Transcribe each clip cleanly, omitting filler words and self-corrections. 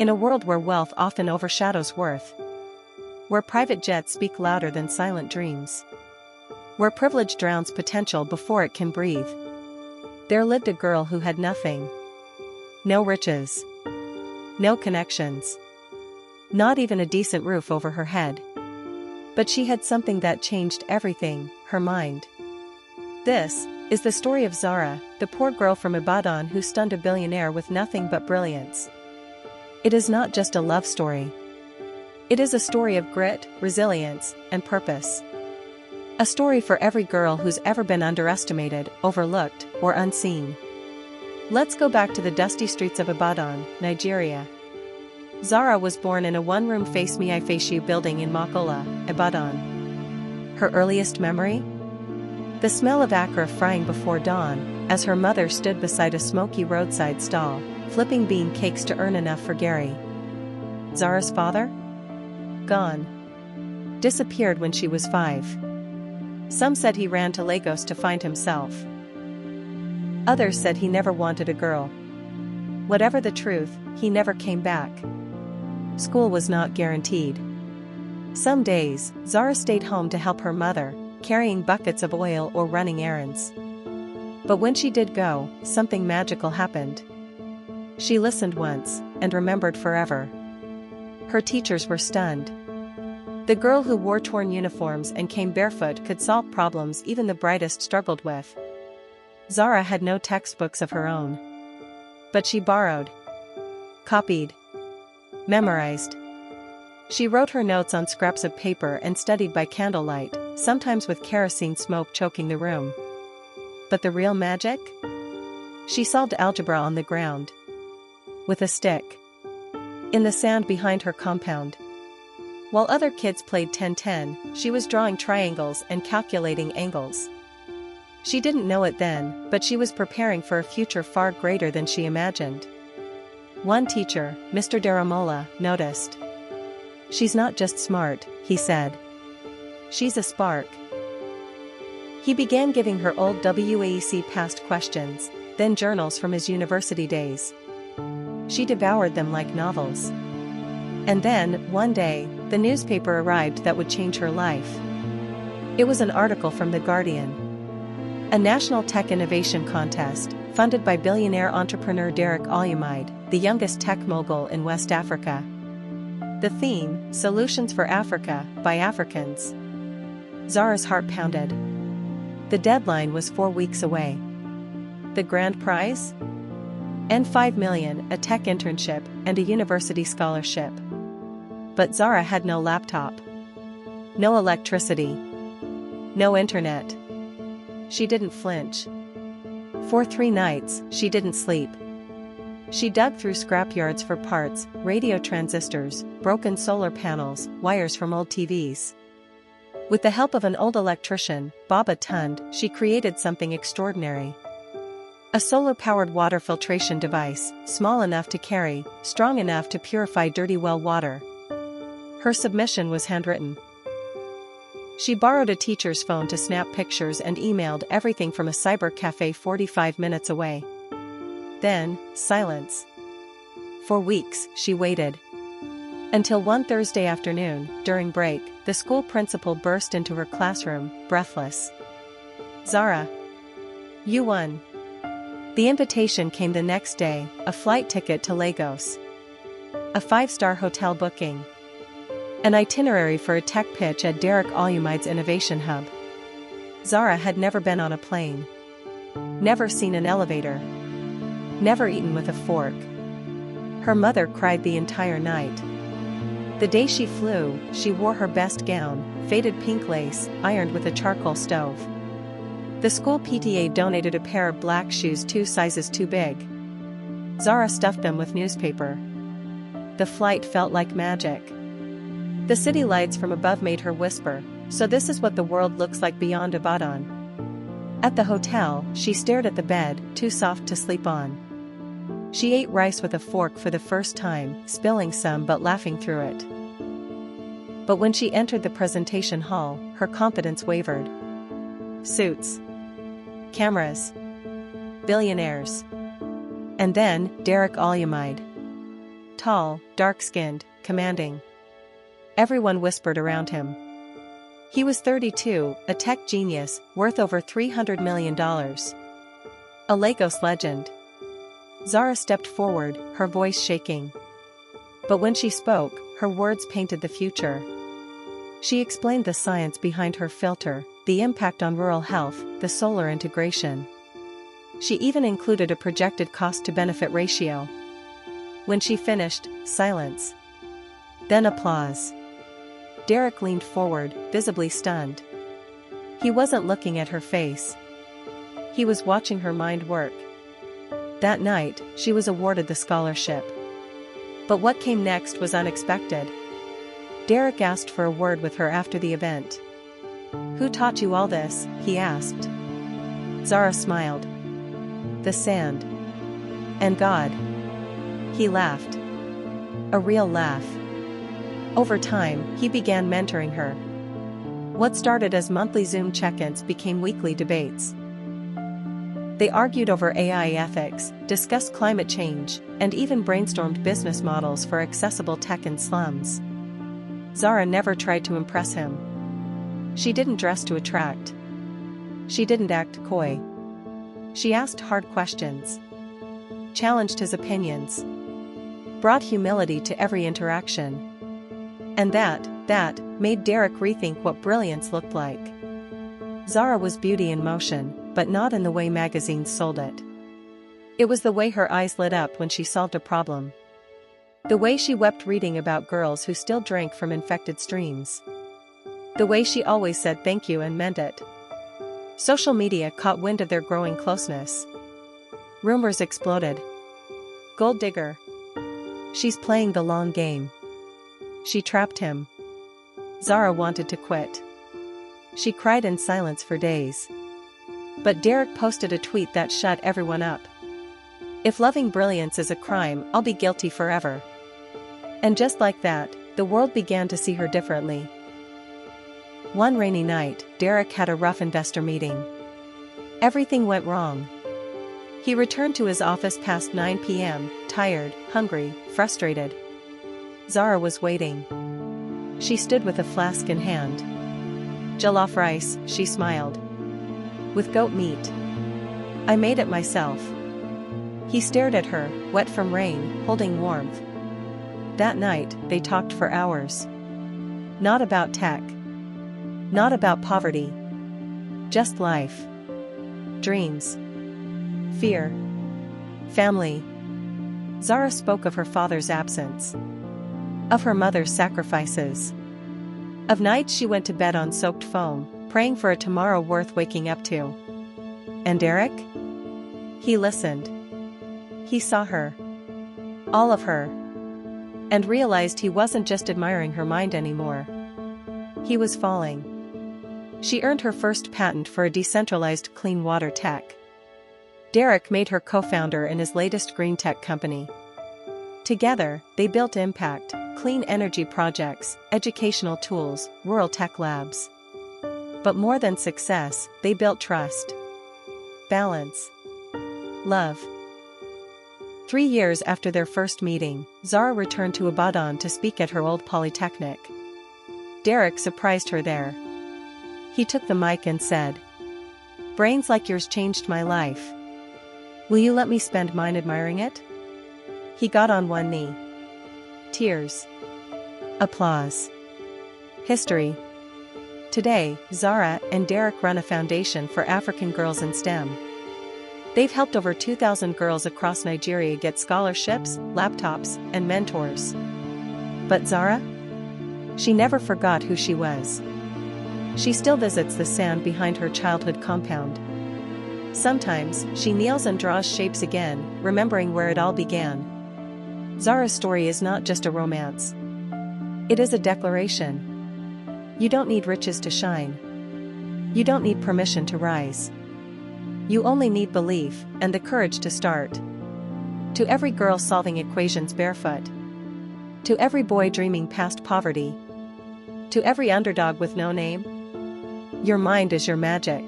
In a world where wealth often overshadows worth, where private jets speak louder than silent dreams, where privilege drowns potential before it can breathe, there lived a girl who had nothing. No riches. No connections. Not even a decent roof over her head. But she had something that changed everything, her mind. This is the story of Zara, the poor girl from Ibadan who stunned a billionaire with nothing but brilliance. It is not just a love story. It is a story of grit, resilience, and purpose. A story for every girl who's ever been underestimated, overlooked, or unseen. Let's go back to the dusty streets of Ibadan, Nigeria. Zara was born in a one-room face-me-I-face-you building in Makola, Ibadan. Her earliest memory? The smell of akra frying before dawn, as her mother stood beside a smoky roadside stall, flipping bean cakes to earn enough for Gary. Zara's father? Gone. Disappeared when she was 5. Some said he ran to Lagos to find himself. Others said he never wanted a girl. Whatever the truth, he never came back. School was not guaranteed. Some days, Zara stayed home to help her mother, carrying buckets of oil or running errands. But when she did go, something magical happened. She listened once, and remembered forever. Her teachers were stunned. The girl who wore torn uniforms and came barefoot could solve problems even the brightest struggled with. Zara had no textbooks of her own. But she borrowed, copied, memorized. She wrote her notes on scraps of paper and studied by candlelight, sometimes with kerosene smoke choking the room. But the real magic? She solved algebra on the ground. With a stick. In the sand behind her compound. While other kids played 10-10, she was drawing triangles and calculating angles. She didn't know it then, but she was preparing for a future far greater than she imagined. One teacher, Mr. Daramola, noticed. "She's not just smart," he said. "She's a spark." He began giving her old WAEC past questions, then journals from his university days. She devoured them like novels. And then, one day, the newspaper arrived that would change her life. It was an article from The Guardian. A national tech innovation contest, funded by billionaire entrepreneur Derrick Olumide, the youngest tech mogul in West Africa. The theme, Solutions for Africa, by Africans. Zara's heart pounded. The deadline was 4 weeks away. The grand prize? And $5 million, a tech internship, and a university scholarship. But Zara had no laptop. No electricity. No internet. She didn't flinch. For 3 nights, she didn't sleep. She dug through scrapyards for parts, radio transistors, broken solar panels, wires from old TVs. With the help of an old electrician, Baba Tund, she created something extraordinary. A solar-powered water filtration device, small enough to carry, strong enough to purify dirty well water. Her submission was handwritten. She borrowed a teacher's phone to snap pictures and emailed everything from a cyber cafe 45 minutes away. Then, silence. For weeks, she waited. Until one Thursday afternoon, during break, the school principal burst into her classroom, breathless. "Zara, you won." The invitation came the next day, a flight ticket to Lagos. A 5-star hotel booking. An itinerary for a tech pitch at Derrick Olumide's innovation hub. Zara had never been on a plane. Never seen an elevator. Never eaten with a fork. Her mother cried the entire night. The day she flew, she wore her best gown, faded pink lace, ironed with a charcoal stove. The school PTA donated a pair of black shoes 2 sizes too big. Zara stuffed them with newspaper. The flight felt like magic. The city lights from above made her whisper, "So this is what the world looks like beyond Ibadan." At the hotel, she stared at the bed, too soft to sleep on. She ate rice with a fork for the first time, spilling some but laughing through it. But when she entered the presentation hall, her confidence wavered. Suits. Cameras. Billionaires. And then, Derrick Olumide. Tall, dark-skinned, commanding. Everyone whispered around him. He was 32, a tech genius, worth over $300 million. A Lagos legend. Zara stepped forward, her voice shaking. But when she spoke, her words painted the future. She explained the science behind her filter, the impact on rural health, the solar integration. She even included a projected cost-to-benefit ratio. When she finished, silence. Then applause. Derrick leaned forward, visibly stunned. He wasn't looking at her face. He was watching her mind work. That night, she was awarded the scholarship. But what came next was unexpected. Derrick asked for a word with her after the event. "Who taught you all this?" he asked. Zara smiled. "The sand. And God." He laughed. A real laugh. Over time, he began mentoring her. What started as monthly Zoom check-ins became weekly debates. They argued over AI ethics, discussed climate change, and even brainstormed business models for accessible tech in slums. Zara never tried to impress him. She didn't dress to attract. She didn't act coy. She asked hard questions. Challenged his opinions. Brought humility to every interaction. And that made Derrick rethink what brilliance looked like. Zara was beauty in motion, but not in the way magazines sold it. It was the way her eyes lit up when she solved a problem. The way she wept reading about girls who still drank from infected streams. The way she always said thank you and meant it. Social media caught wind of their growing closeness. Rumors exploded. Gold digger. She's playing the long game. She trapped him. Zara wanted to quit. She cried in silence for days. But Derrick posted a tweet that shut everyone up. "If loving brilliance is a crime, I'll be guilty forever." And just like that, the world began to see her differently. One rainy night, Derrick had a rough investor meeting. Everything went wrong. He returned to his office past 9 p.m., tired, hungry, frustrated. Zara was waiting. She stood with a flask in hand. "Jollof rice," she smiled. "With goat meat. I made it myself." He stared at her, wet from rain, holding warmth. That night, they talked for hours. Not about tech. Not about poverty. Just life. Dreams. Fear. Family. Zara spoke of her father's absence. Of her mother's sacrifices. Of nights she went to bed on soaked foam, praying for a tomorrow worth waking up to. And Derrick? He listened. He saw her. All of her. And realized he wasn't just admiring her mind anymore. He was falling. She earned her first patent for a decentralized clean water tech. Derrick made her co-founder in his latest green tech company. Together, they built impact, clean energy projects, educational tools, rural tech labs. But more than success, they built trust. Balance. Love. 3 years after their first meeting, Zara returned to Ibadan to speak at her old polytechnic. Derrick surprised her there. He took the mic and said, "Brains like yours changed my life. Will you let me spend mine admiring it?" He got on one knee. Tears. Applause. History. Today, Zara and Derrick run a foundation for African girls in STEM. They've helped over 2,000 girls across Nigeria get scholarships, laptops, and mentors. But Zara? She never forgot who she was. She still visits the sand behind her childhood compound. Sometimes, she kneels and draws shapes again, remembering where it all began. Zara's story is not just a romance. It is a declaration. You don't need riches to shine. You don't need permission to rise. You only need belief and the courage to start. To every girl solving equations barefoot. To every boy dreaming past poverty. To every underdog with no name. Your mind is your magic.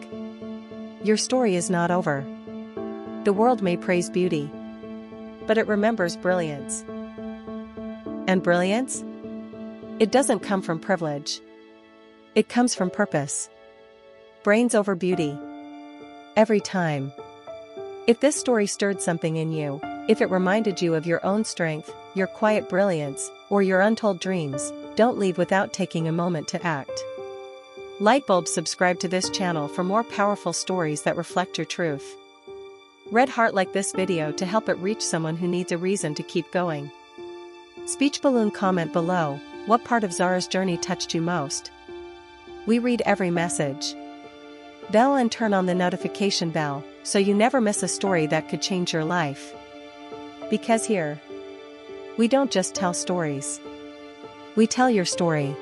Your story is not over. The world may praise beauty, but it remembers brilliance. And brilliance? It doesn't come from privilege. It comes from purpose. Brains over beauty. Every time. If this story stirred something in you, if it reminded you of your own strength, your quiet brilliance, or your untold dreams, don't leave without taking a moment to act. Lightbulb, subscribe to this channel for more powerful stories that reflect your truth. Red heart, like this video to help it reach someone who needs a reason to keep going. Speech balloon, comment below, what part of Zara's journey touched you most? We read every message. Bell and turn on the notification bell, so you never miss a story that could change your life. Because here, we don't just tell stories. We tell your story.